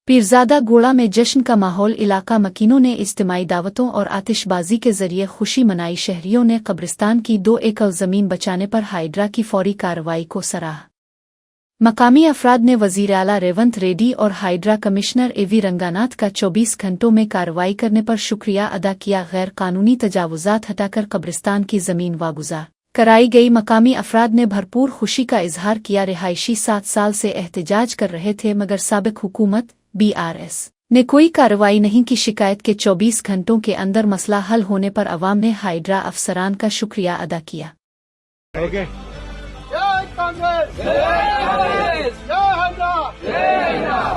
पीरजादा गोड़ा में जश्न का माहौल, इलाका मकीनों ने इज्तिमाई दावतों और आतिशबाजी के जरिए खुशी मनाई। शहरियों ने कब्रिस्तान की 2 एकड़ ज़मीन बचाने पर हाइड्रा की फौरी कार्रवाई को सराहा। मकामी अफराद ने वज़ीर आला रेवंत रेड्डी और हाइड्रा कमिश्नर एवी रंगानाथ का 24 घंटों में कार्रवाई करने पर शुक्रिया अदा किया। गैर कानूनी तजावुज़ात हटाकर कब्रिस्तान की ज़मीन वागुज़ार कराई गई। मकामी अफराद ने भरपूर खुशी का इजहार किया। रिहायशी 7 साल से एहतजाज कर रहे थे मगर साबिक हुकूमत BRS ने कोई कार्रवाई नहीं की। शिकायत के 24 घंटों के अंदर मसला हल होने पर अवाम ने हाइड्रा अफसरान का शुक्रिया अदा किया। जय कांग्रेस, जय कांग्रेस, जय हाइड्रा, जय हाइड्रा।